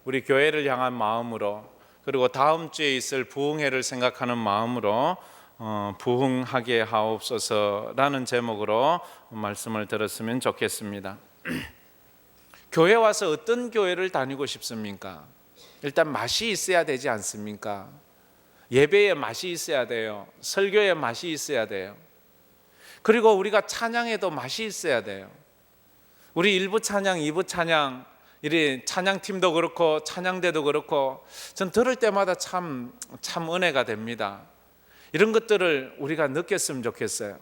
우리 교회를 향한 마음으로, 그리고 다음 주에 있을 부흥회를 생각하는 마음으로 부흥하게 하옵소서라는 제목으로 말씀을 들었으면 좋겠습니다. 교회 와서 어떤 교회를 다니고 싶습니까? 일단 맛이 있어야 되지 않습니까? 예배에 맛이 있어야 돼요. 설교에 맛이 있어야 돼요. 그리고 우리가 찬양에도 맛이 있어야 돼요. 우리 1부 찬양, 2부 찬양, 이 찬양팀도 그렇고 찬양대도 그렇고 전 들을 때마다 참 은혜가 됩니다. 이런 것들을 우리가 느꼈으면 좋겠어요.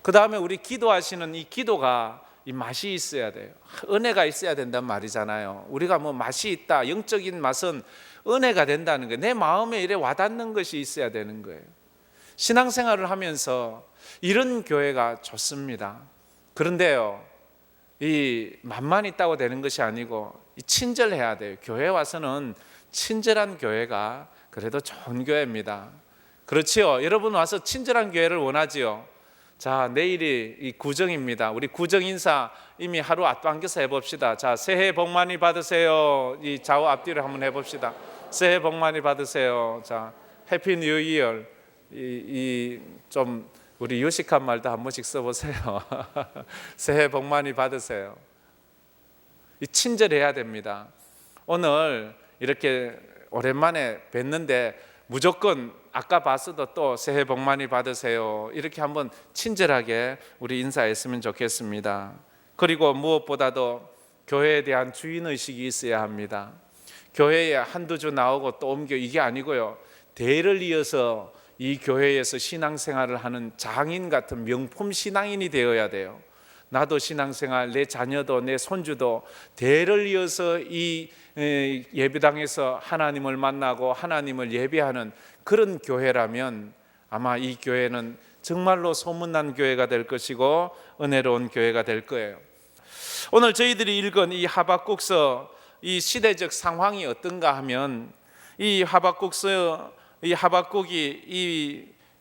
그 다음에 우리 기도하시는 이 기도가 이 맛이 있어야 돼요. 은혜가 있어야 된단 말이잖아요. 우리가 뭐 맛이 있다, 영적인 맛은 은혜가 된다는 거예요. 내 마음에 이래 와닿는 것이 있어야 되는 거예요. 신앙생활을 하면서 이런 교회가 좋습니다. 그런데요, 이 맛만 있다고 되는 것이 아니고 친절해야 돼요. 교회 와서는 친절한 교회가 그래도 좋은 교회입니다. 그렇지요? 여러분 와서 친절한 교회를 원하지요? 자, 내일이 이 구정입니다. 우리 구정 인사 이미 하루 앞당겨서 해봅시다. 자, 새해 복 많이 받으세요. 이 좌우 앞뒤를 한번 해봅시다. 새해 복 많이 받으세요. 자, 해피 뉴 이어. 좀 우리 유식한 말도 한 번씩 써보세요. 새해 복 많이 받으세요. 이 친절해야 됩니다. 오늘 이렇게 오랜만에 뵀는데 무조건 아까 봤어도 또 새해 복 많이 받으세요. 이렇게 한번 친절하게 우리 인사했으면 좋겠습니다. 그리고 무엇보다도 교회에 대한 주인의식이 있어야 합니다. 교회에 한두 주 나오고 또 옮겨 이게 아니고요. 대를 이어서 이 교회에서 신앙생활을 하는 장인 같은 명품 신앙인이 되어야 돼요. 나도 신앙생활, 내 자녀도 내 손주도 대를 이어서 이 예배당에서 하나님을 만나고 하나님을 예배하는 그런 교회라면 아마 이 교회는 정말로 소문난 교회가 될 것이고 은혜로운 교회가 될 거예요. 오늘 저희들이 읽은 이 하박국서 이 시대적 상황이 어떤가 하면 이 하박국서 이 하박국이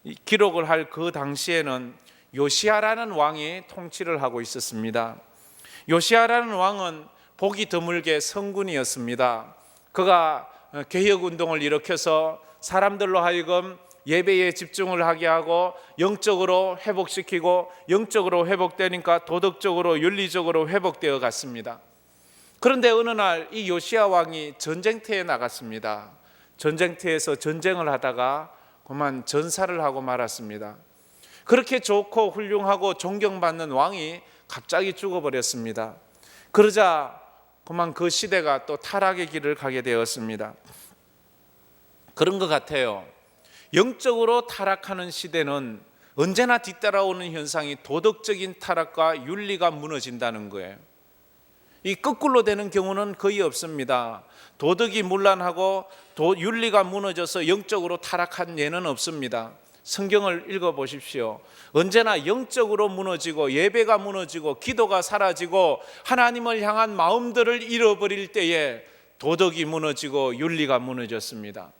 이 기록을 할 그 당시에는 요시야라는 왕이 통치를 하고 있었습니다. 요시야라는 왕은 보기 드물게 성군이었습니다. 그가 개혁운동을 일으켜서 사람들로 하여금 예배에 집중을 하게 하고 영적으로 회복시키고 영적으로 회복되니까 도덕적으로 윤리적으로 회복되어 갔습니다. 그런데 어느 날 이 요시야 왕이 전쟁터에 나갔습니다. 전쟁터에서 전쟁을 하다가 그만 전사를 하고 말았습니다. 그렇게 좋고 훌륭하고 존경받는 왕이 갑자기 죽어버렸습니다. 그러자 그만 그 시대가 또 타락의 길을 가게 되었습니다. 그런 것 같아요. 영적으로 타락하는 시대는 언제나 뒤따라오는 현상이 도덕적인 타락과 윤리가 무너진다는 거예요. 이 거꾸로 되는 경우는 거의 없습니다. 도덕이 문란하고 윤리가 무너져서 영적으로 타락한 예는 없습니다. 성경을 읽어보십시오. 언제나 영적으로 무너지고 예배가 무너지고 기도가 사라지고 하나님을 향한 마음들을 잃어버릴 때에 도덕이 무너지고 윤리가 무너졌습니다.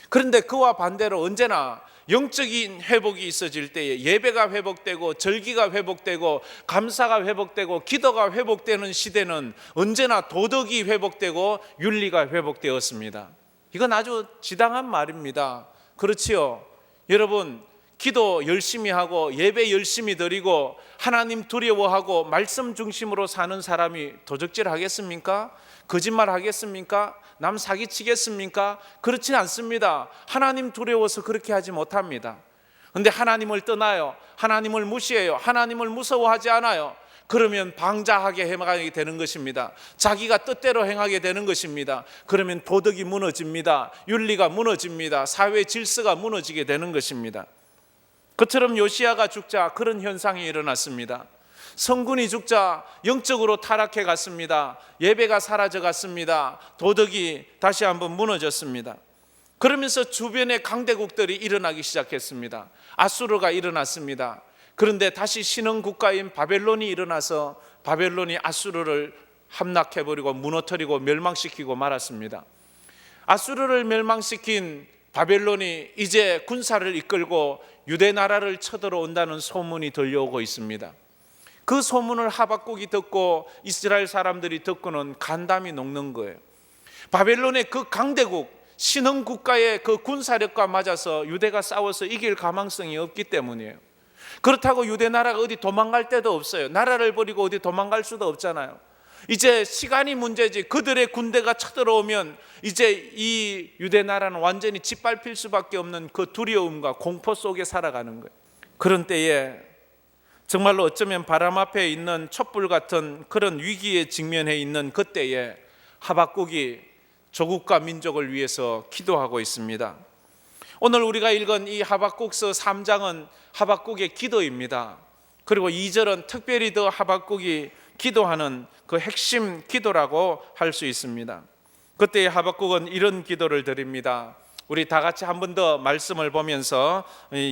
그런데 그와 반대로 언제나 영적인 회복이 있어질 때에 예배가 회복되고 절기가 회복되고 감사가 회복되고 기도가 회복되는 시대는 언제나 도덕이 회복되고 윤리가 회복되었습니다. 이건 아주 지당한 말입니다. 그렇지요? 여러분, 기도 열심히 하고 예배 열심히 드리고 하나님 두려워하고 말씀 중심으로 사는 사람이 도적질 하겠습니까? 거짓말 하겠습니까? 남 사기치겠습니까? 그렇지 않습니다. 하나님 두려워서 그렇게 하지 못합니다. 그런데 하나님을 떠나요. 하나님을 무시해요. 하나님을 무서워하지 않아요. 그러면 방자하게 행하게 되는 것입니다. 자기가 뜻대로 행하게 되는 것입니다. 그러면 도덕이 무너집니다. 윤리가 무너집니다. 사회 질서가 무너지게 되는 것입니다. 그처럼 요시야가 죽자 그런 현상이 일어났습니다. 성군이 죽자 영적으로 타락해 갔습니다. 예배가 사라져 갔습니다. 도덕이 다시 한번 무너졌습니다. 그러면서 주변에 강대국들이 일어나기 시작했습니다. 아수르가 일어났습니다. 그런데 다시 신흥 국가인 바벨론이 일어나서 바벨론이 아수르를 함락해버리고 무너뜨리고 멸망시키고 말았습니다. 아수르를 멸망시킨 바벨론이 이제 군사를 이끌고 유대 나라를 쳐들어온다는 소문이 들려오고 있습니다. 그 소문을 하박국이 듣고 이스라엘 사람들이 듣고는 간담이 녹는 거예요. 바벨론의 그 강대국, 신흥 국가의 그 군사력과 맞아서 유대가 싸워서 이길 가망성이 없기 때문이에요. 그렇다고 유대 나라가 어디 도망갈 데도 없어요. 나라를 버리고 어디 도망갈 수도 없잖아요. 이제 시간이 문제지. 그들의 군대가 쳐들어오면 이제 이 유대 나라는 완전히 짓밟힐 수밖에 없는 그 두려움과 공포 속에 살아가는 거예요. 그런 때에 정말로 어쩌면 바람 앞에 있는 촛불 같은 그런 위기에 직면해 있는 그때에 하박국이 조국과 민족을 위해서 기도하고 있습니다. 오늘 우리가 읽은 이 하박국서 3장은 하박국의 기도입니다. 그리고 2절은 특별히 더 하박국이 기도하는 그 핵심 기도라고 할 수 있습니다. 그때 하박국은 이런 기도를 드립니다. 우리 다 같이 한 번 더 말씀을 보면서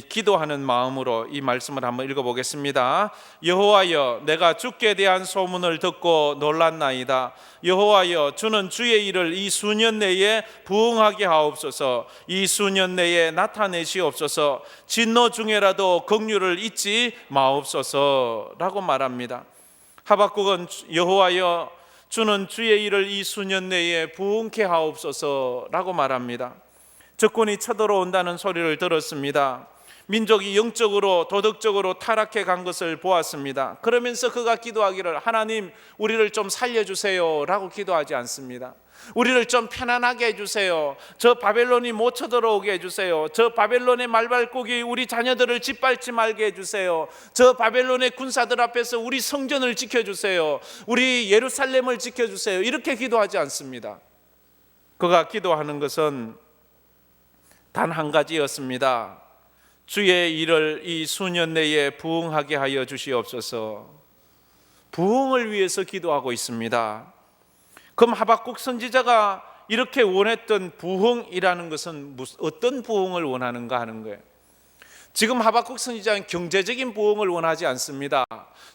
기도하는 마음으로 이 말씀을 한번 읽어보겠습니다. 여호와여, 내가 주께 대한 소문을 듣고 놀랐나이다. 여호와여, 주는 주의 일을 이 수년 내에 부응하게 하옵소서. 이 수년 내에 나타내시옵소서. 진노 중에라도 긍휼을 잊지 마옵소서 라고 말합니다. 하박국은 여호와여, 주는 주의 일을 이 수년 내에 부응케 하옵소서 라고 말합니다. 적군이 쳐들어온다는 소리를 들었습니다. 민족이 영적으로 도덕적으로 타락해 간 것을 보았습니다. 그러면서 그가 기도하기를 하나님 우리를 좀 살려주세요 라고 기도하지 않습니다. 우리를 좀 편안하게 해주세요. 저 바벨론이 못 쳐들어오게 해주세요. 저 바벨론의 말발굽이 우리 자녀들을 짓밟지 말게 해주세요. 저 바벨론의 군사들 앞에서 우리 성전을 지켜주세요. 우리 예루살렘을 지켜주세요. 이렇게 기도하지 않습니다. 그가 기도하는 것은 단 한 가지였습니다. 주의 일을 이 수년 내에 부응하게 하여 주시옵소서. 부응을 위해서 기도하고 있습니다. 그럼 하박국 선지자가 이렇게 원했던 부흥이라는 것은 어떤 부흥을 원하는가 하는 거예요. 지금 하박국 선지자는 경제적인 부흥을 원하지 않습니다.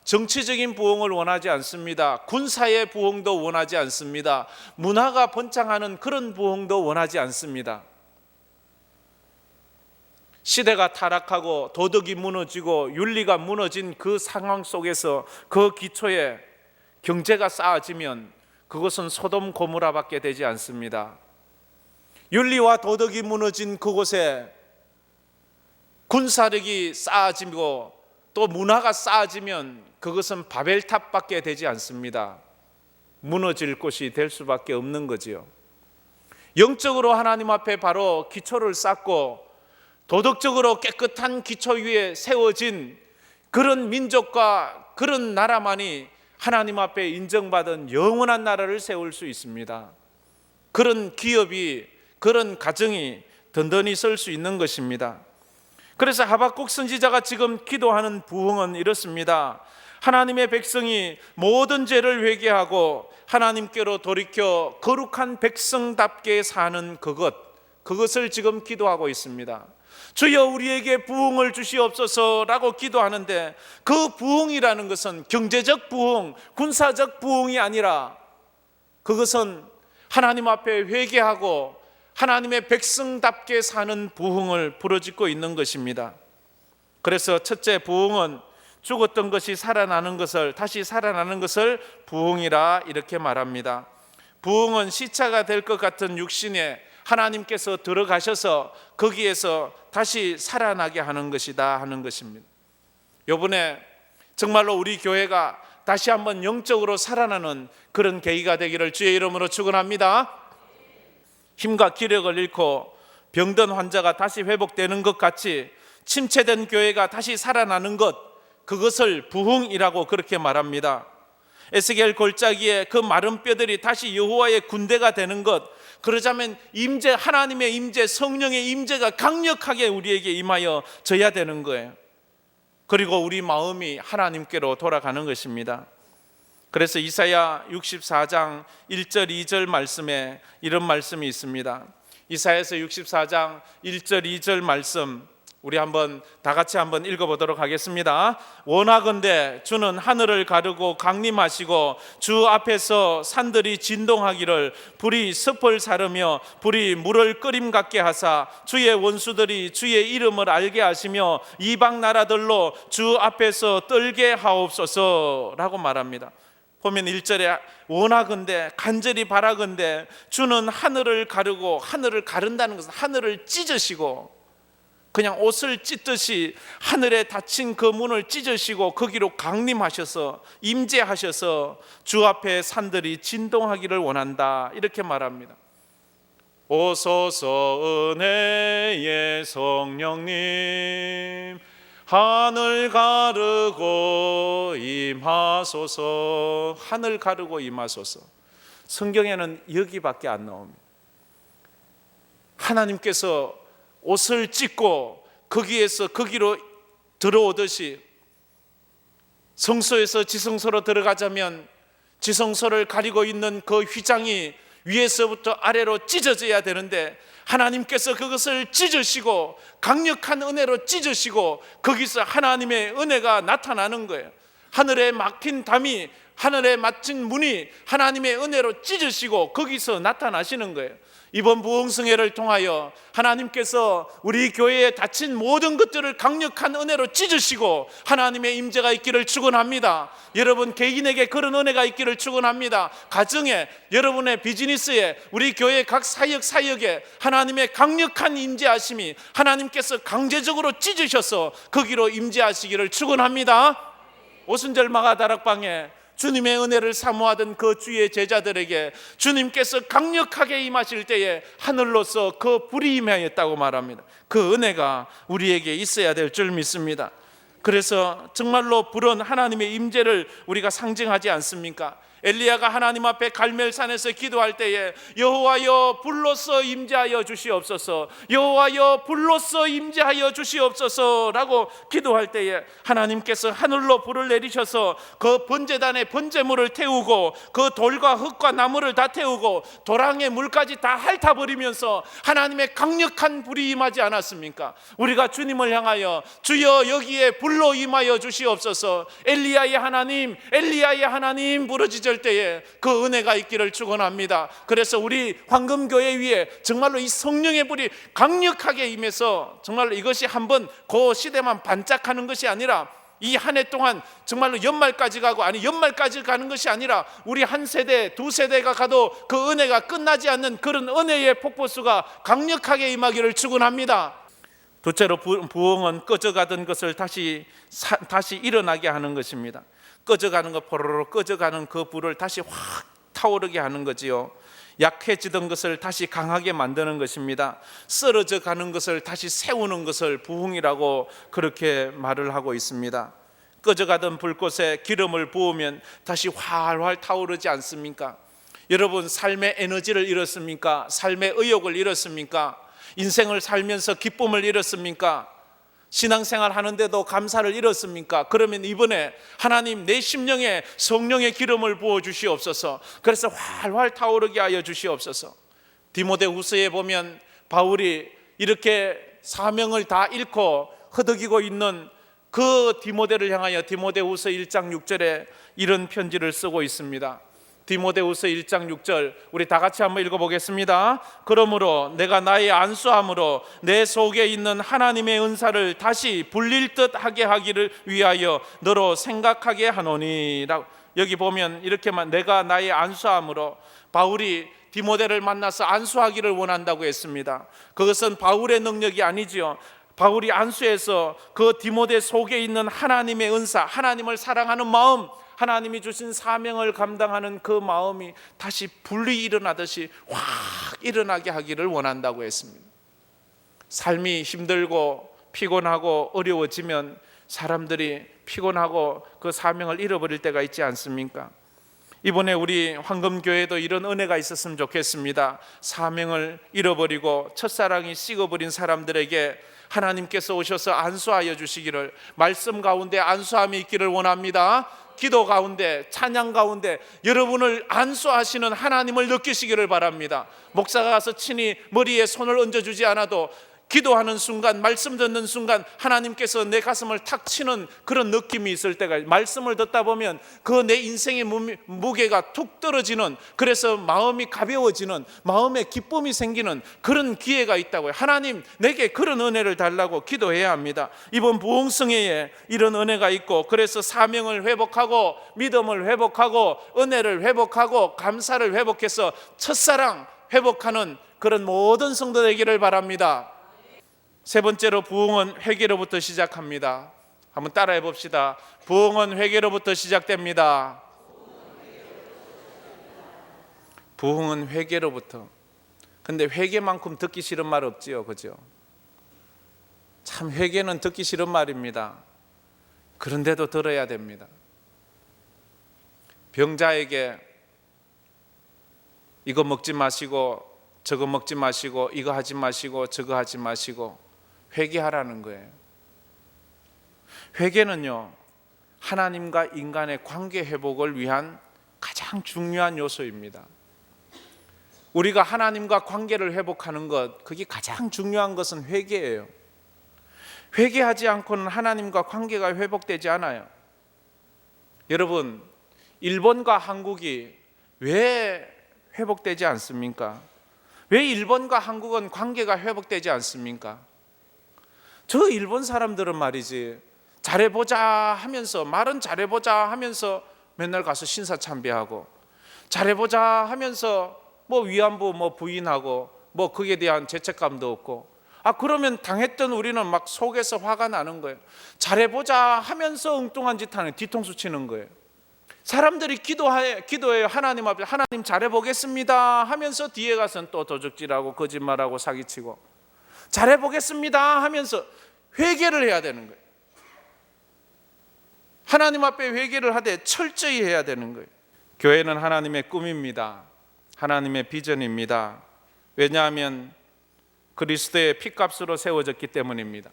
정치적인 부흥을 원하지 않습니다. 군사의 부흥도 원하지 않습니다. 문화가 번창하는 그런 부흥도 원하지 않습니다. 시대가 타락하고 도덕이 무너지고 윤리가 무너진 그 상황 속에서 그 기초에 경제가 쌓아지면 그것은 소돔 고모라밖에 되지 않습니다. 윤리와 도덕이 무너진 그곳에 군사력이 쌓아지고 또 문화가 쌓아지면 그것은 바벨탑밖에 되지 않습니다. 무너질 곳이 될 수밖에 없는 거지요. 영적으로 하나님 앞에 바로 기초를 쌓고 도덕적으로 깨끗한 기초 위에 세워진 그런 민족과 그런 나라만이 하나님 앞에 인정받은 영원한 나라를 세울 수 있습니다. 그런 기업이, 그런 가정이 든든히 설 수 있는 것입니다. 그래서 하박국 선지자가 지금 기도하는 부흥은 이렇습니다. 하나님의 백성이 모든 죄를 회개하고 하나님께로 돌이켜 거룩한 백성답게 사는 그것을 지금 기도하고 있습니다. 주여 우리에게 부흥을 주시옵소서라고 기도하는데 그 부흥이라는 것은 경제적 부흥, 군사적 부흥이 아니라 그것은 하나님 앞에 회개하고 하나님의 백성답게 사는 부흥을 부르짖고 있는 것입니다. 그래서 첫째 부흥은 죽었던 것이 살아나는 것을, 다시 살아나는 것을 부흥이라 이렇게 말합니다. 부흥은 시차가 될 것 같은 육신에 하나님께서 들어가셔서 거기에서 다시 살아나게 하는 것이다 하는 것입니다. 이번에 정말로 우리 교회가 다시 한번 영적으로 살아나는 그런 계기가 되기를 주의 이름으로 축원합니다. 힘과 기력을 잃고 병든 환자가 다시 회복되는 것 같이 침체된 교회가 다시 살아나는 것, 그것을 부흥이라고 그렇게 말합니다. 에스겔 골짜기에 그 마른 뼈들이 다시 여호와의 군대가 되는 것, 그러자면 임재, 하나님의 임재, 성령의 임재가 강력하게 우리에게 임하여 져야 되는 거예요. 그리고 우리 마음이 하나님께로 돌아가는 것입니다. 그래서 이사야 64장 1절 2절 말씀에 이런 말씀이 있습니다. 이사야서 64장 1절 2절 말씀 우리 한번 다 같이 한번 읽어보도록 하겠습니다. 원하건대 주는 하늘을 가르고 강림하시고 주 앞에서 산들이 진동하기를 불이 섭을 사르며 불이 물을 끓임 같게 하사 주의 원수들이 주의 이름을 알게 하시며 이방 나라들로 주 앞에서 떨게 하옵소서라고 말합니다. 보면 1절에 원하건대 간절히 바라건대 주는 하늘을 가르고, 하늘을 가른다는 것은 하늘을 찢으시고, 그냥 옷을 찢듯이 하늘에 닫힌 그 문을 찢으시고 거기로 강림하셔서 임재하셔서 주 앞에 산들이 진동하기를 원한다, 이렇게 말합니다. 오소서 은혜의 성령님 하늘 가르고 임하소서. 하늘 가르고 임하소서. 성경에는 여기밖에 안 나옵니다. 하나님께서 옷을 찢고 거기에서 거기로 들어오듯이, 성소에서 지성소로 들어가자면 지성소를 가리고 있는 그 휘장이 위에서부터 아래로 찢어져야 되는데 하나님께서 그것을 찢으시고 강력한 은혜로 찢으시고 거기서 하나님의 은혜가 나타나는 거예요. 하늘에 막힌 담이, 하늘에 막힌 문이 하나님의 은혜로 찢으시고 거기서 나타나시는 거예요. 이번 부흥성회를 통하여 하나님께서 우리 교회에 닫힌 모든 것들을 강력한 은혜로 찢으시고 하나님의 임재가 있기를 축원합니다. 여러분 개인에게 그런 은혜가 있기를 축원합니다. 가정에, 여러분의 비즈니스에, 우리 교회 각 사역에 하나님의 강력한 임재하심이 하나님께서 강제적으로 찢으셔서 거기로 임재하시기를 축원합니다. 오순절 마가다락방에 주님의 은혜를 사모하던 그 주의 제자들에게 주님께서 강력하게 임하실 때에 하늘로서 그 불이 임하였다고 말합니다. 그 은혜가 우리에게 있어야 될 줄 믿습니다. 그래서 정말로 불은 하나님의 임재를 우리가 상징하지 않습니까? 엘리야가 하나님 앞에 갈멜산에서 기도할 때에 여호와여 불로서 임재하여 주시옵소서, 여호와여 불로서 임재하여 주시옵소서라고 기도할 때에 하나님께서 하늘로 불을 내리셔서 그 번제단에 번제물을 태우고 그 돌과 흙과 나무를 다 태우고 도랑의 물까지 다 핥아버리면서 하나님의 강력한 불이 임하지 않았습니까? 우리가 주님을 향하여 주여 여기에 불로 임하여 주시옵소서, 엘리야의 하나님, 엘리야의 하나님 부르짖을 때에 그 은혜가 있기를 축원합니다. 그래서 우리 황금교회 위에 정말로 이 성령의 불이 강력하게 임해서 정말로 이것이 한번 그 시대만 반짝하는 것이 아니라 이 한 해 동안 정말로 연말까지 가고, 아니 연말까지 가는 것이 아니라 우리 한 세대 두 세대가 가도 그 은혜가 끝나지 않는 그런 은혜의 폭포수가 강력하게 임하기를 축원합니다. 둘째로 부흥은 꺼져가던 것을 다시 일어나게 하는 것입니다. 꺼져가는 것, 포로로 꺼져가는 그 불을 다시 확 타오르게 하는 거지요. 약해지던 것을 다시 강하게 만드는 것입니다. 쓰러져 가는 것을 다시 세우는 것을 부흥이라고 그렇게 말을 하고 있습니다. 꺼져가던 불꽃에 기름을 부으면 다시 활활 타오르지 않습니까? 여러분 삶의 에너지를 잃었습니까? 삶의 의욕을 잃었습니까? 인생을 살면서 기쁨을 잃었습니까? 신앙생활 하는데도 감사를 잃었습니까? 그러면 이번에 하나님 내 심령에 성령의 기름을 부어 주시옵소서. 그래서 활활 타오르게 하여 주시옵소서. 디모데후서에 보면 바울이 이렇게 사명을 다 잃고 허덕이고 있는 그 디모데를 향하여 디모데후서 1장 6절에 이런 편지를 쓰고 있습니다. 디모데후서 1장 6절 우리 다 같이 한번 읽어보겠습니다. 그러므로 내가 나의 안수함으로 내 속에 있는 하나님의 은사를 다시 불릴 듯 하게 하기를 위하여 너로 생각하게 하노니. 여기 보면 이렇게만, 내가 나의 안수함으로, 바울이 디모데를 만나서 안수하기를 원한다고 했습니다. 그것은 바울의 능력이 아니지요. 바울이 안수해서 그 디모데 속에 있는 하나님의 은사, 하나님을 사랑하는 마음, 하나님이 주신 사명을 감당하는 그 마음이 다시 불이 일어나듯이 확 일어나게 하기를 원한다고 했습니다. 삶이 힘들고 피곤하고 어려워지면 사람들이 피곤하고 그 사명을 잃어버릴 때가 있지 않습니까? 이번에 우리 황금교회도 이런 은혜가 있었으면 좋겠습니다. 사명을 잃어버리고 첫사랑이 식어버린 사람들에게 하나님께서 오셔서 안수하여 주시기를, 말씀 가운데 안수함이 있기를 원합니다. 기도 가운데, 찬양 가운데 여러분을 안수하시는 하나님을 느끼시기를 바랍니다. 목사가 가서 친히 머리에 손을 얹어주지 않아도 기도하는 순간, 말씀 듣는 순간 하나님께서 내 가슴을 탁 치는 그런 느낌이 있을 때가, 말씀을 듣다 보면 그 내 인생의 무게가 툭 떨어지는, 그래서 마음이 가벼워지는, 마음에 기쁨이 생기는 그런 기회가 있다고요. 하나님 내게 그런 은혜를 달라고 기도해야 합니다. 이번 부흥성회에 이런 은혜가 있고, 그래서 사명을 회복하고 믿음을 회복하고 은혜를 회복하고 감사를 회복해서 첫사랑 회복하는 그런 모든 성도 되기를 바랍니다. 세 번째로, 부흥은 회개로부터 시작합니다. 한번 따라해 봅시다. 부흥은 회개로부터 시작됩니다. 부흥은 회개로부터. 근데 회개만큼 듣기 싫은 말 없지요, 그죠? 참 회개는 듣기 싫은 말입니다. 그런데도 들어야 됩니다. 병자에게 이거 먹지 마시고 저거 먹지 마시고 이거 하지 마시고 저거 하지 마시고 회개하라는 거예요. 회개는요, 하나님과 인간의 관계 회복을 위한 가장 중요한 요소입니다. 우리가 하나님과 관계를 회복하는 것, 그게 가장 중요한 것은 회개예요. 회개하지 않고는 하나님과 관계가 회복되지 않아요. 여러분, 일본과 한국이 왜 회복되지 않습니까? 왜 일본과 한국은 관계가 회복되지 않습니까? 저 일본 사람들은 말이지, 잘해보자 하면서, 말은 잘해보자 하면서 맨날 가서 신사참배하고, 잘해보자 하면서 뭐 위안부 뭐 부인하고 뭐 그에 대한 죄책감도 없고, 그러면 당했던 우리는 막 속에서 화가 나는 거예요. 잘해보자 하면서 엉뚱한 짓 하는, 뒤통수 치는 거예요. 사람들이 기도해요. 하나님 앞에, 하나님 잘해보겠습니다 하면서 뒤에 가서는 또 도적질하고 거짓말하고 사기치고, 잘해보겠습니다 하면서 회개를 해야 되는 거예요. 하나님 앞에 회개를 하되 철저히 해야 되는 거예요. 교회는 하나님의 꿈입니다. 하나님의 비전입니다. 왜냐하면 그리스도의 피값으로 세워졌기 때문입니다.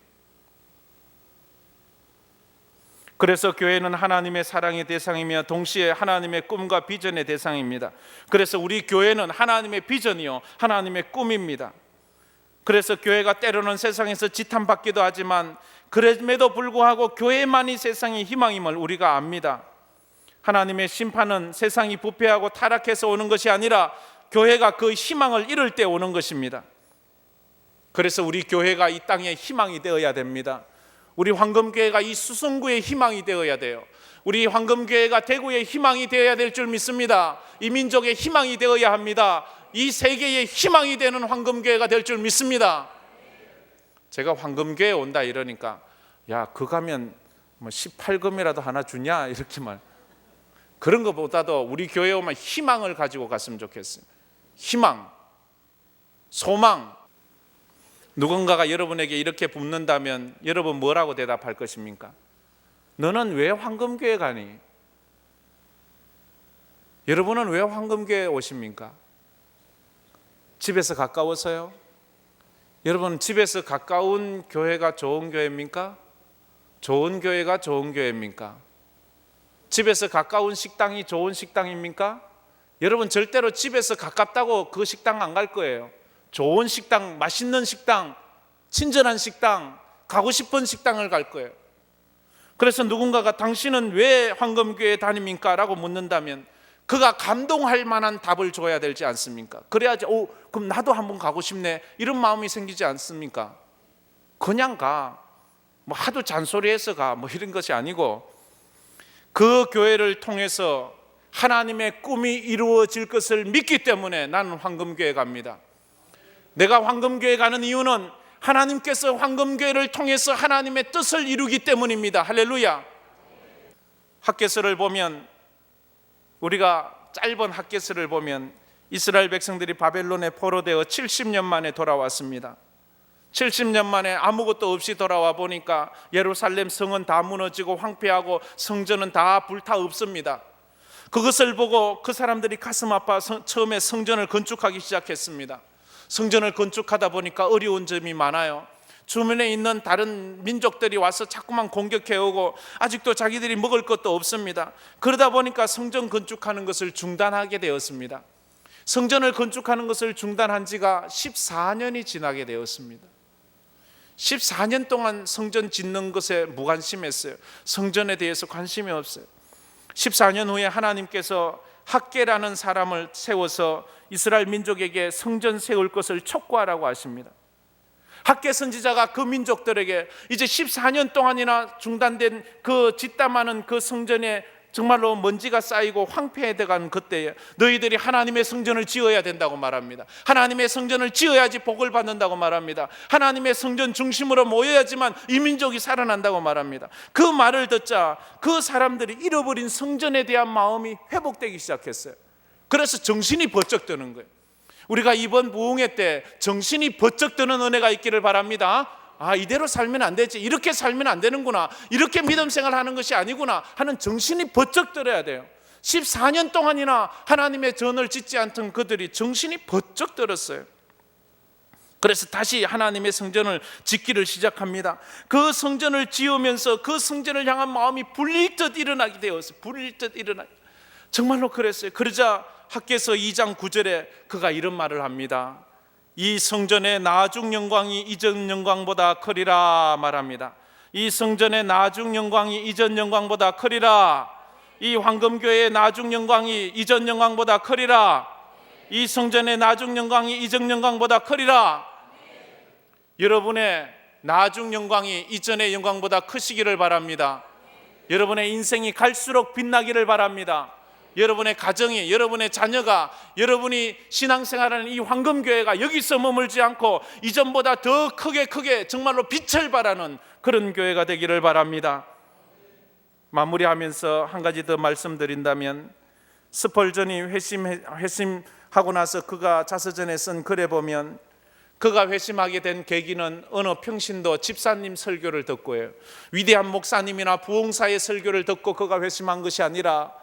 그래서 교회는 하나님의 사랑의 대상이며 동시에 하나님의 꿈과 비전의 대상입니다. 그래서 우리 교회는 하나님의 비전이요, 하나님의 꿈입니다. 그래서 교회가 때로는 세상에서 지탄받기도 하지만 그럼에도 불구하고 교회만이 세상의 희망임을 우리가 압니다. 하나님의 심판은 세상이 부패하고 타락해서 오는 것이 아니라 교회가 그 희망을 잃을 때 오는 것입니다. 그래서 우리 교회가 이 땅의 희망이 되어야 됩니다. 우리 황금교회가 이 수성구의 희망이 되어야 돼요. 우리 황금교회가 대구의 희망이 되어야 될 줄 믿습니다. 이 민족의 희망이 되어야 합니다. 이 세계의 희망이 되는 황금교회가 될 줄 믿습니다. 제가 황금교회에 온다 이러니까, 야, 그 가면 뭐 18금이라도 하나 주냐 이렇게 말. 그런 것보다도 우리 교회에 오면 희망을 가지고 갔으면 좋겠어요. 희망, 소망. 누군가가 여러분에게 이렇게 묻는다면 여러분 뭐라고 대답할 것입니까? 너는 왜 황금교회 가니? 여러분은 왜 황금교회에 오십니까? 집에서 가까워서요? 여러분, 집에서 가까운 교회가 좋은 교회입니까? 좋은 교회가 좋은 교회입니까? 집에서 가까운 식당이 좋은 식당입니까? 여러분, 절대로 집에서 가깝다고 그 식당 안 갈 거예요. 좋은 식당, 맛있는 식당, 친절한 식당, 가고 싶은 식당을 갈 거예요. 그래서 누군가가 당신은 왜 황금교회에 다닙니까? 라고 묻는다면 그가 감동할 만한 답을 줘야 되지 않습니까? 그래야지 그럼 나도 한번 가고 싶네, 이런 마음이 생기지 않습니까? 그냥 가, 뭐 하도 잔소리해서 가, 뭐 이런 것이 아니고, 그 교회를 통해서 하나님의 꿈이 이루어질 것을 믿기 때문에 나는 황금교회 갑니다. 내가 황금교회 가는 이유는 하나님께서 황금교회를 통해서 하나님의 뜻을 이루기 때문입니다. 할렐루야. 학개서를 보면, 우리가 짧은 학개서를 보면 이스라엘 백성들이 바벨론에 포로되어 70년 만에 돌아왔습니다. 70년 만에 아무것도 없이 돌아와 보니까 예루살렘 성은 다 무너지고 황폐하고 성전은 다 불타 없습니다. 그것을 보고 그 사람들이 가슴 아파 처음에 성전을 건축하기 시작했습니다. 성전을 건축하다 보니까 어려운 점이 많아요. 주변에 있는 다른 민족들이 와서 자꾸만 공격해오고 아직도 자기들이 먹을 것도 없습니다. 그러다 보니까 성전 건축하는 것을 중단하게 되었습니다. 성전을 건축하는 것을 중단한 지가 14년이 지나게 되었습니다. 14년 동안 성전 짓는 것에 무관심했어요. 성전에 대해서 관심이 없어요. 14년 후에 하나님께서 학개라는 사람을 세워서 이스라엘 민족에게 성전 세울 것을 촉구하라고 하십니다. 학개 선지자가 그 민족들에게 이제 14년 동안이나 중단된 그 짓담하는 그 성전에 정말로 먼지가 쌓이고 황폐해져간 그때에 너희들이 하나님의 성전을 지어야 된다고 말합니다. 하나님의 성전을 지어야지 복을 받는다고 말합니다. 하나님의 성전 중심으로 모여야지만 이 민족이 살아난다고 말합니다. 그 말을 듣자 그 사람들이 잃어버린 성전에 대한 마음이 회복되기 시작했어요. 그래서 정신이 번쩍 드는 거예요. 우리가 이번 부흥회 때 정신이 번쩍 드는 은혜가 있기를 바랍니다. 이대로 살면 안 되지, 이렇게 살면 안 되는구나, 이렇게 믿음 생활하는 것이 아니구나 하는 정신이 번쩍 들어야 돼요. 14년 동안이나 하나님의 전을 짓지 않던 그들이 정신이 번쩍 들었어요. 그래서 다시 하나님의 성전을 짓기를 시작합니다. 그 성전을 지으면서 그 성전을 향한 마음이 불릴 듯 일어나게 되었어요. 불릴 듯 일어나게. 정말로 그랬어요. 그러자 학개서 2장 9절에 그가 이런 말을 합니다. 이 성전의 나중 영광이 이전 영광보다 크리라 말합니다. 이 성전의 나중 영광이 이전 영광보다 크리라. 이 황금교회의 나중 영광이 이전 영광보다 크리라. 이 성전의 나중 영광이 이전 영광보다 크리라. 여러분의 나중 영광이 이전의 영광보다 크시기를 바랍니다. 여러분의 인생이 갈수록 빛나기를 바랍니다. 여러분의 가정이, 여러분의 자녀가, 여러분이 신앙생활하는 이 황금교회가 여기서 머물지 않고 이전보다 더 크게 정말로 빛을 발하는 그런 교회가 되기를 바랍니다. 마무리하면서 한 가지 더 말씀드린다면, 스펄전이 회심하고 나서 그가 자서전에 쓴 글에 보면 그가 회심하게 된 계기는 어느 평신도 집사님 설교를 듣고예요. 위대한 목사님이나 부흥사의 설교를 듣고 그가 회심한 것이 아니라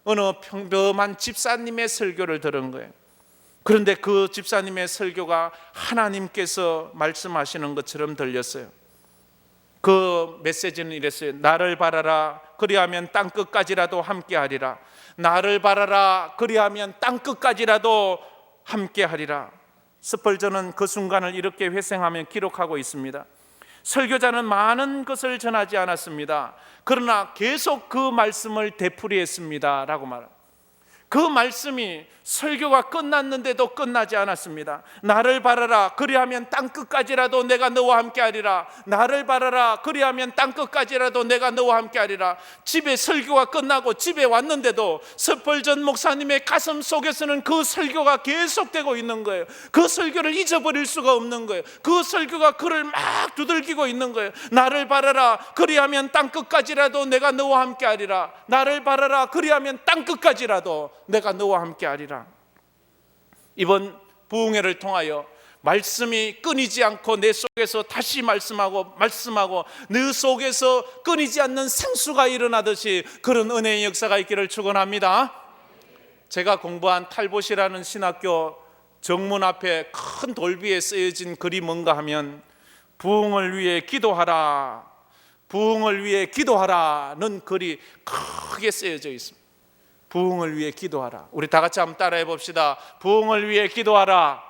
어느 평범한 집사님의 설교를 들은 거예요. 그런데 그 집사님의 설교가 하나님께서 말씀하시는 것처럼 들렸어요. 그 메시지는 이랬어요. 나를 바라라, 그리하면 땅끝까지라도 함께하리라. 나를 바라라, 그리하면 땅끝까지라도 함께하리라. 스펄전은 그 순간을 이렇게 회상하며 기록하고 있습니다. 설교자는 많은 것을 전하지 않았습니다. 그러나 계속 그 말씀을 되풀이했습니다 라고 말합니다. 그 말씀이 설교가 끝났는데도 끝나지 않았습니다. 나를 바라라, 그리하면 땅끝까지라도 내가 너와 함께하리라. 나를 바라라, 그리하면 땅끝까지라도 내가 너와 함께하리라. 집에 설교가 끝나고 집에 왔는데도 스펄전 목사님의 가슴 속에서는 그 설교가 계속되고 있는 거예요. 그 설교를 잊어버릴 수가 없는 거예요. 그 설교가 그를 막 두들기고 있는 거예요. 나를 바라라, 그리하면 땅끝까지라도 내가 너와 함께하리라. 나를 바라라, 그리하면 땅끝까지라도 내가 너와 함께하리라. 이번 부흥회를 통하여 말씀이 끊이지 않고 내 속에서 다시 말씀하고 내 속에서 끊이지 않는 생수가 일어나듯이 그런 은혜의 역사가 있기를 축원합니다. 제가 공부한 탈봇이라는 신학교 정문 앞에 큰 돌비에 쓰여진 글이 뭔가 하면 부흥을 위해 기도하라, 부흥을 위해 기도하라는 글이 크게 쓰여져 있습니다. 부흥을 위해 기도하라. 우리 다 같이 한번 따라해 봅시다. 부흥을 위해 기도하라.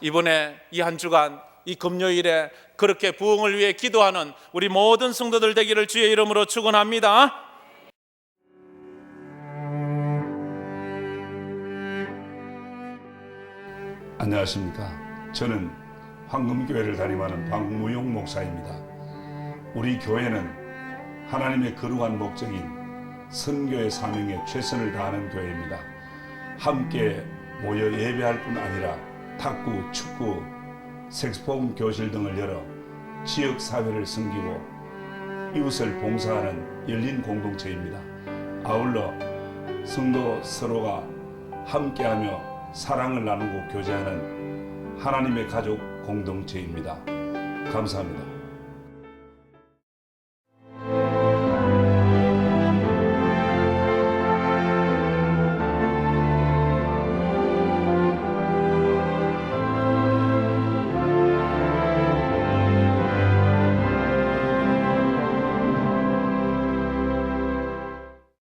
이번에 이 한 주간, 이 금요일에 그렇게 부흥을 위해 기도하는 우리 모든 성도들 되기를 주의 이름으로 축원합니다. 안녕하십니까. 저는 황금교회를 담임하는 박무용 목사입니다. 우리 교회는 하나님의 거룩한 목적인 선교의 사명에 최선을 다하는 교회입니다. 함께 모여 예배할 뿐 아니라 탁구, 축구, 색소폰 교실 등을 열어 지역사회를 섬기고 이웃을 봉사하는 열린 공동체입니다. 아울러 성도 서로가 함께하며 사랑을 나누고 교제하는 하나님의 가족 공동체입니다. 감사합니다.